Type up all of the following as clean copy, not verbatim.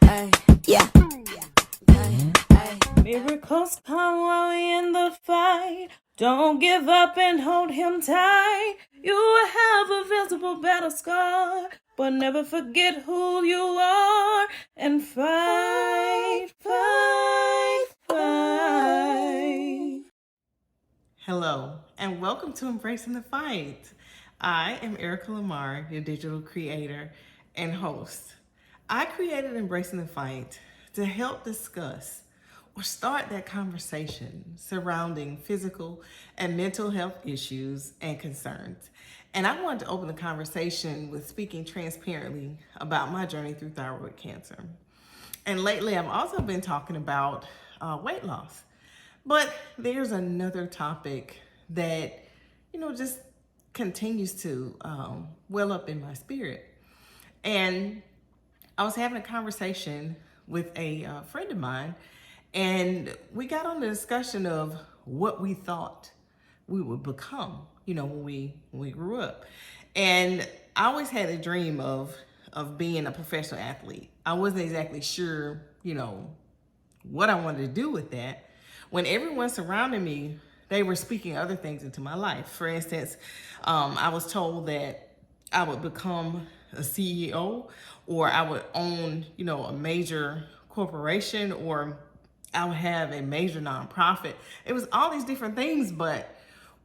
Ay, yeah. Ay, ay. Miracles come while we in the fight. Don't give up and hold him tight. You will have a visible battle scar, but never forget who you are and fight, fight, fight. Hello, and welcome to Embracing the Fight. I am Erica Lamar, your digital creator and host. I created Embracing the Fight to help discuss or start that conversation surrounding physical and mental health issues and concerns. And I wanted to open the conversation with speaking transparently about my journey through thyroid cancer. And lately, I've also been talking about weight loss. But there's another topic that, just continues to well up in my spirit. And I was having a conversation with a friend of mine, and we got on the discussion of what we thought we would become, when we grew up. And I always had a dream of being a professional athlete. I wasn't exactly sure, what I wanted to do with that. When everyone surrounding me, they were speaking other things into my life. For instance, I was told that I would become a CEO, or I would own, a major corporation, or I would have a major nonprofit. It was all these different things, but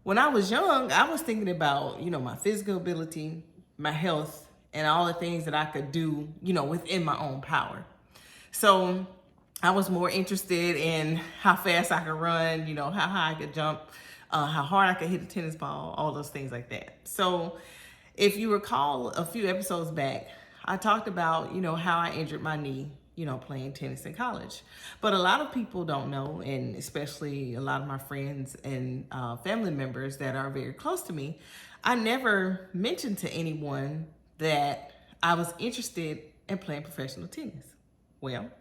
when I was young, I was thinking about, my physical ability, my health, and all the things that I could do, within my own power. So I was more interested in how fast I could run, how high I could jump, how hard I could hit a tennis ball, all those things like that. So if you recall a few episodes back, I talked about, how I injured my knee, playing tennis in college. But a lot of people don't know, and especially a lot of my friends and family members that are very close to me, I never mentioned to anyone that I was interested in playing professional tennis. Well,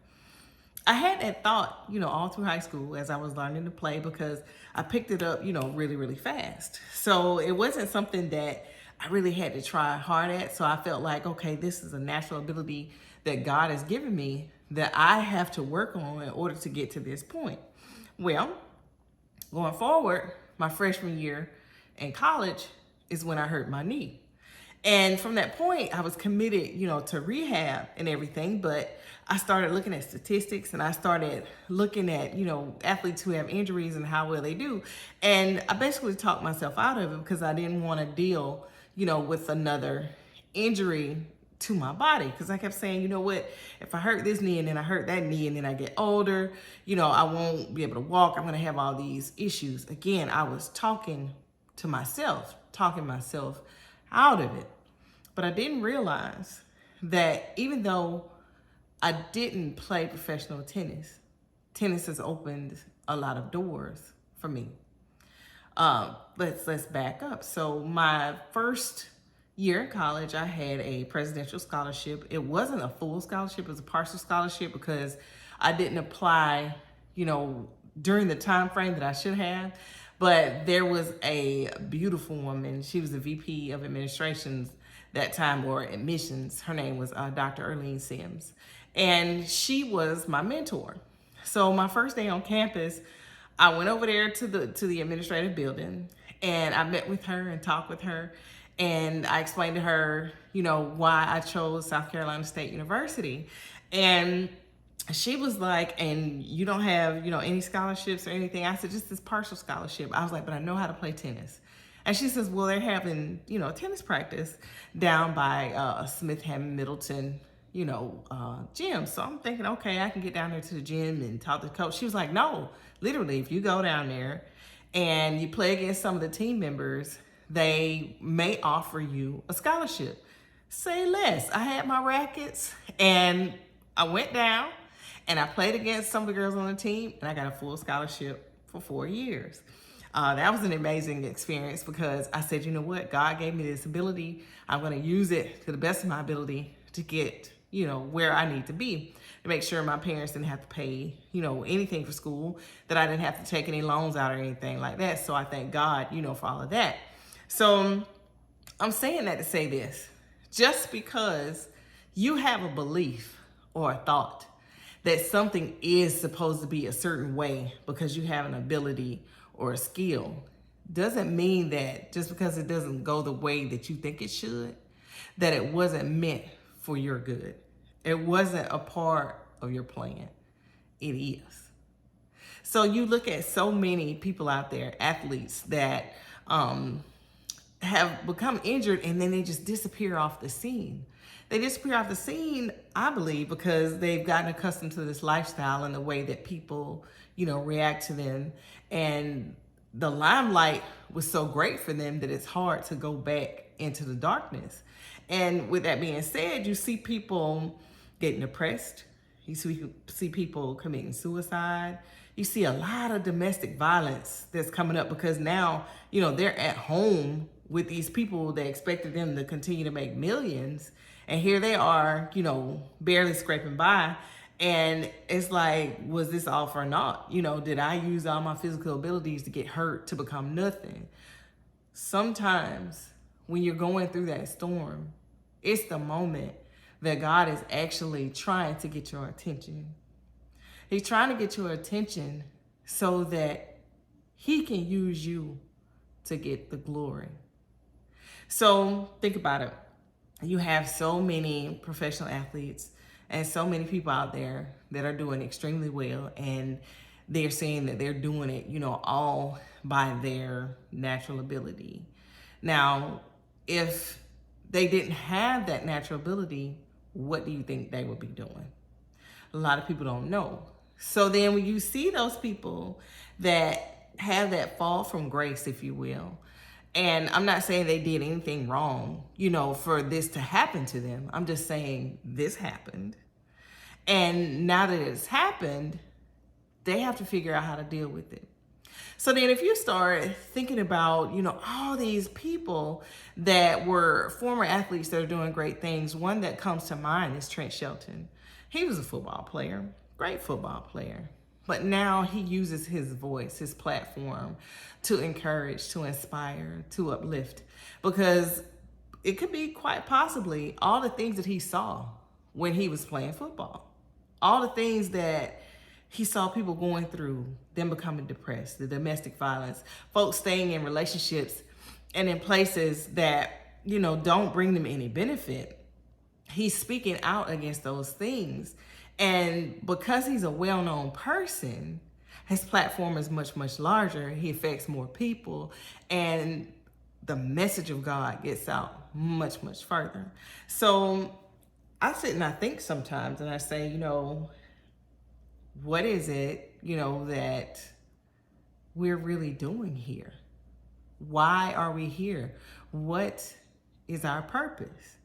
I had that thought, all through high school as I was learning to play, because I picked it up, really, really fast. So it wasn't something that I really had to try hard at. So I felt like, okay, this is a natural ability that God has given me that I have to work on in order to get to this point. Well, going forward, my freshman year in college is when I hurt my knee. And from that point, I was committed, to rehab and everything, but I started looking at statistics, and I started looking at, athletes who have injuries and how well they do. And I basically talked myself out of it because I didn't want to deal, with another injury to my body. Because I kept saying, what, if I hurt this knee and then I hurt that knee and then I get older, I won't be able to walk. I'm going to have all these issues. Again, I was talking myself out of it. But I didn't realize that even though I didn't play professional tennis, tennis has opened a lot of doors for me. Let's back up. So my first year in college, I had a presidential scholarship. It wasn't a full scholarship, it was a partial scholarship because I didn't apply, during the time frame that I should have. But there was a beautiful woman. She was the VP of administrations that time, or admissions. Her name was Dr. Erlene Sims. And she was my mentor. So my first day on campus, I went over there to the administrative building, and I met with her and talked with her. And I explained to her, why I chose South Carolina State University. And she was like, and you don't have, any scholarships or anything? I said, just this partial scholarship. I was like, but I know how to play tennis. And she says, well, they're having, tennis practice down by Smith Hammond Middleton, gym. So I'm thinking, okay, I can get down there to the gym and talk to the coach. She was like, no, literally, if you go down there and you play against some of the team members, they may offer you a scholarship. Say less. I had my rackets, and I went down and I played against some of the girls on the team, and I got a full scholarship for 4 years. That was an amazing experience because I said, you know what? God gave me this ability. I'm going to use it to the best of my ability to get, where I need to be, to make sure my parents didn't have to pay, anything for school, that I didn't have to take any loans out or anything like that. So I thank God, for all of that. So I'm saying that to say this: just because you have a belief or a thought that something is supposed to be a certain way because you have an ability or a skill doesn't mean that just because it doesn't go the way that you think it should, that it wasn't meant for your good. It wasn't a part of your plan. It is. So you look at so many people out there, athletes that have become injured and then they just disappear off the scene. They disappear off the scene, I believe, because they've gotten accustomed to this lifestyle and the way that people, react to them. And the limelight was so great for them that it's hard to go back into the darkness. And with that being said, you see people getting depressed. You see people committing suicide. You see a lot of domestic violence that's coming up because now, they're at home with these people that expected them to continue to make millions. And here they are, barely scraping by. And it's like, was this all for naught? Did I use all my physical abilities to get hurt to become nothing? Sometimes when you're going through that storm, it's the moment that God is actually trying to get your attention. He's trying to get your attention so that he can use you to get the glory. So think about it. You have so many professional athletes and so many people out there that are doing extremely well, and they're saying that they're doing it, all by their natural ability. Now, if they didn't have that natural ability, what do you think they would be doing? A lot of people don't know. So then when you see those people that have that fall from grace, if you will, and I'm not saying they did anything wrong, for this to happen to them. I'm just saying this happened. And now that it's happened, they have to figure out how to deal with it. So then if you start thinking about, all these people that were former athletes that are doing great things, one that comes to mind is Trent Shelton. He was a football player, great football player. But now he uses his voice, his platform, to encourage, to inspire, to uplift. Because it could be quite possibly all the things that he saw when he was playing football. All the things that he saw people going through, them becoming depressed, the domestic violence, folks staying in relationships and in places that, don't bring them any benefit. He's speaking out against those things. And because he's a well-known person, his platform is much, much larger. He affects more people. And the message of God gets out much, much further. So I sit and I think sometimes and I say, what is it, that we're really doing here? Why are we here? What is our purpose?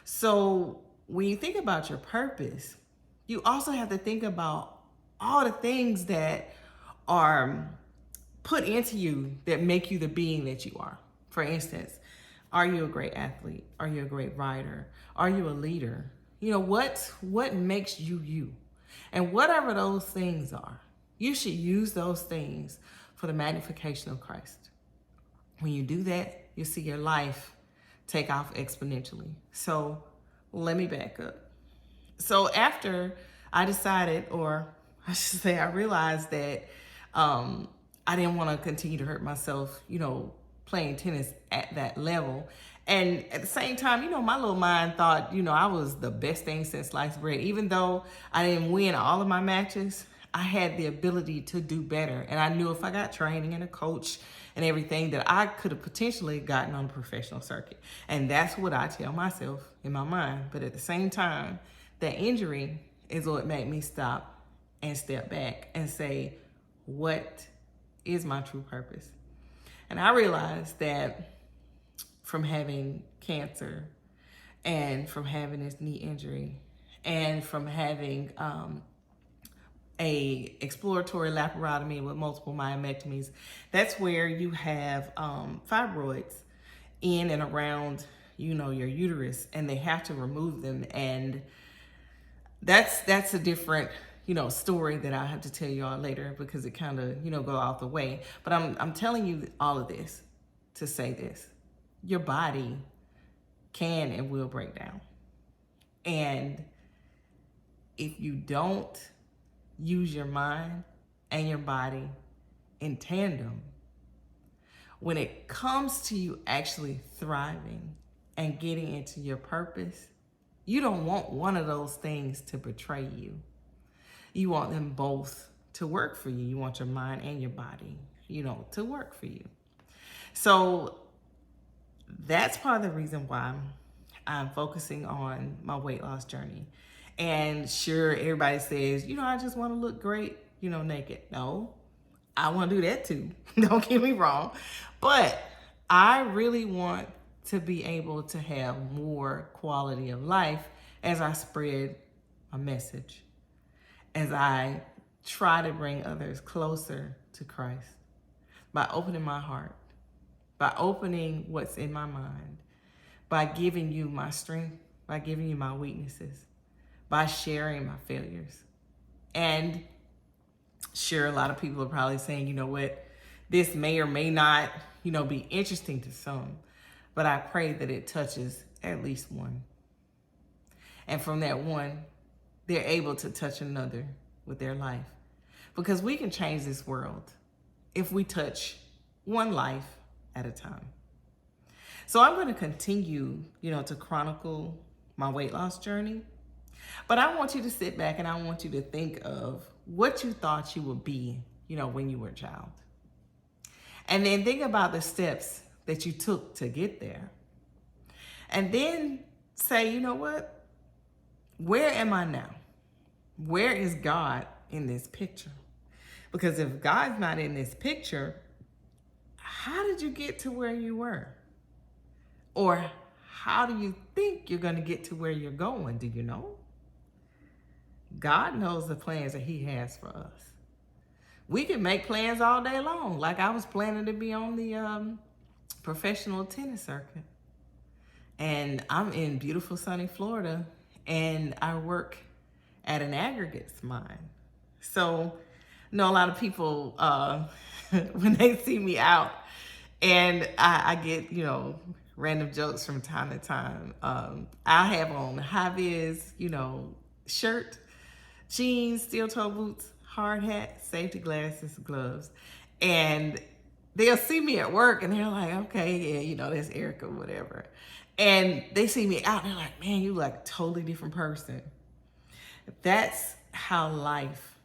So when you think about your purpose, you also have to think about all the things that are put into you that make you the being that you are. For instance, are you a great athlete? Are you a great writer? Are you a leader? What makes you you? And whatever those things are, you should use those things for the magnification of Christ. When you do that, you'll see your life take off exponentially. So let me back up. So after I decided, or I should say I realized that I didn't want to continue to hurt myself, playing tennis at that level. And at the same time, my little mind thought, I was the best thing since sliced bread. Even though I didn't win all of my matches, I had the ability to do better. And I knew if I got training and a coach and everything that I could have potentially gotten on a professional circuit. And that's what I tell myself in my mind. But at the same time, that injury is what made me stop and step back and say, what is my true purpose? And I realized that from having cancer and from having this knee injury and from having a exploratory laparotomy with multiple myomectomies, that's where you have fibroids in and around, your uterus, and they have to remove them. And that's a different, story that I have to tell you all later because it kind of, go out the way. But I'm telling you all of this to say this. Your body can and will break down. And if you don't use your mind and your body in tandem. When it comes to you actually thriving and getting into your purpose, you don't want one of those things to betray you. You want them both to work for you. You want your mind and your body, to work for you. So that's part of the reason why I'm focusing on my weight loss journey. And sure, everybody says, I just want to look great, naked. No, I want to do that too. Don't get me wrong. But I really want to be able to have more quality of life as I spread my message, as I try to bring others closer to Christ by opening my heart, by opening what's in my mind, by giving you my strength, by giving you my weaknesses, by sharing my failures. And sure, a lot of people are probably saying, what, this may or may not, be interesting to some, but I pray that it touches at least one. And from that one, they're able to touch another with their life. Because we can change this world if we touch one life at a time. So I'm going to continue, to chronicle my weight loss journey. But I want you to sit back and I want you to think of what you thought you would be, when you were a child. And then think about the steps that you took to get there. And then say, what? Where am I now? Where is God in this picture? Because if God's not in this picture, how did you get to where you were? Or how do you think you're going to get to where you're going? Do you know? God knows the plans that he has for us. We can make plans all day long. Like I was planning to be on the professional tennis circuit. And I'm in beautiful sunny Florida and I work at an aggregates mine. So, a lot of people, when they see me out and I get, random jokes from time to time. I have on high-vis, shirt, jeans, steel-toe boots, hard hat, safety glasses, gloves. And they'll see me at work and they're like, okay, yeah, that's Erica, whatever. And they see me out and they're like, man, you look like a totally different person. That's how life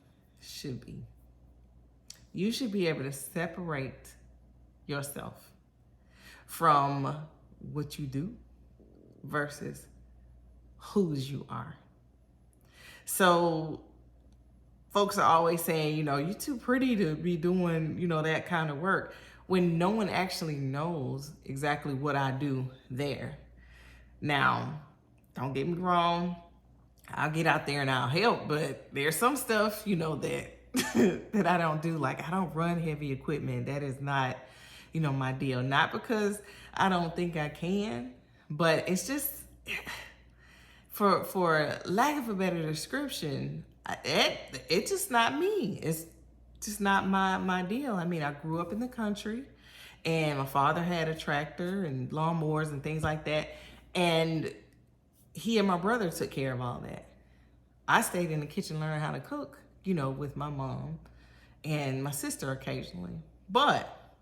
should be. You should be able to separate yourself from what you do versus whose you are. So folks are always saying, you're too pretty to be doing, that kind of work, when no one actually knows exactly what I do there. Now, don't get me wrong, I'll get out there and I'll help, but there's some stuff, that that I don't do. Like I don't run heavy equipment. That is not, my deal. Not because I don't think I can, but it's just, for lack of a better description, it's just not me. It's just not my deal. I mean, I grew up in the country and my father had a tractor and lawnmowers and things like that. And he and my brother took care of all that. I stayed in the kitchen learning how to cook, with my mom and my sister occasionally. But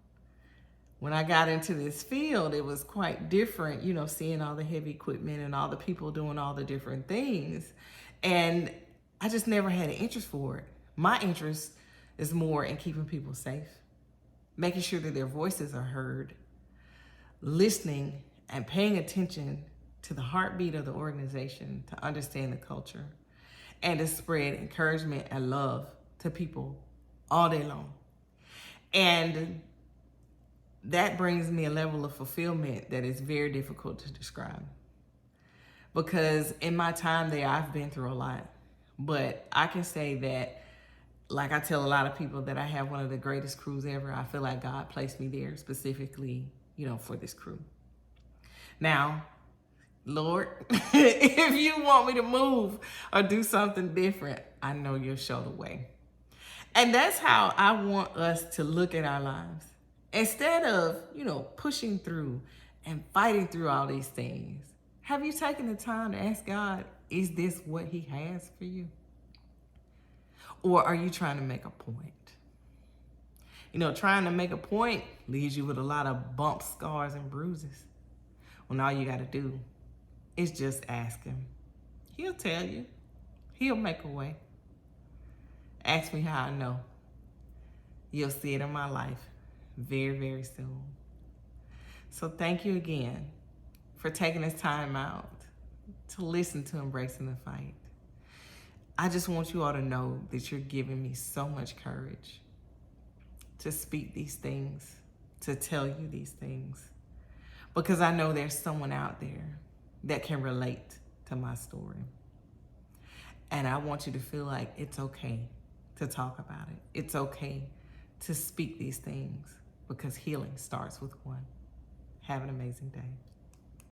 when I got into this field, it was quite different, seeing all the heavy equipment and all the people doing all the different things. And I just never had an interest for it. My interest is more in keeping people safe, making sure that their voices are heard, listening and paying attention to the heartbeat of the organization to understand the culture and to spread encouragement and love to people all day long. And that brings me a level of fulfillment that is very difficult to describe. Because in my time there, I've been through a lot. But I can say that, like I tell a lot of people, that I have one of the greatest crews ever. I feel like God placed me there specifically, for this crew. Now, Lord, if you want me to move or do something different, I know you'll show the way. And that's how I want us to look at our lives. Instead of, pushing through and fighting through all these things, have you taken the time to ask God, is this what he has for you? Or are you trying to make a point? You know, trying to make a point leaves you with a lot of bumps, scars, and bruises. When all you got to do is just ask him. He'll tell you. He'll make a way. Ask me how I know. You'll see it in my life very, very soon. So thank you again for taking this time out to listen to Embracing the Fight. I just want you all to know that you're giving me so much courage to speak these things, to tell you these things, because I know there's someone out there that can relate to my story. And I want you to feel like it's okay to talk about it. It's okay to speak these things because healing starts with one. Have an amazing day.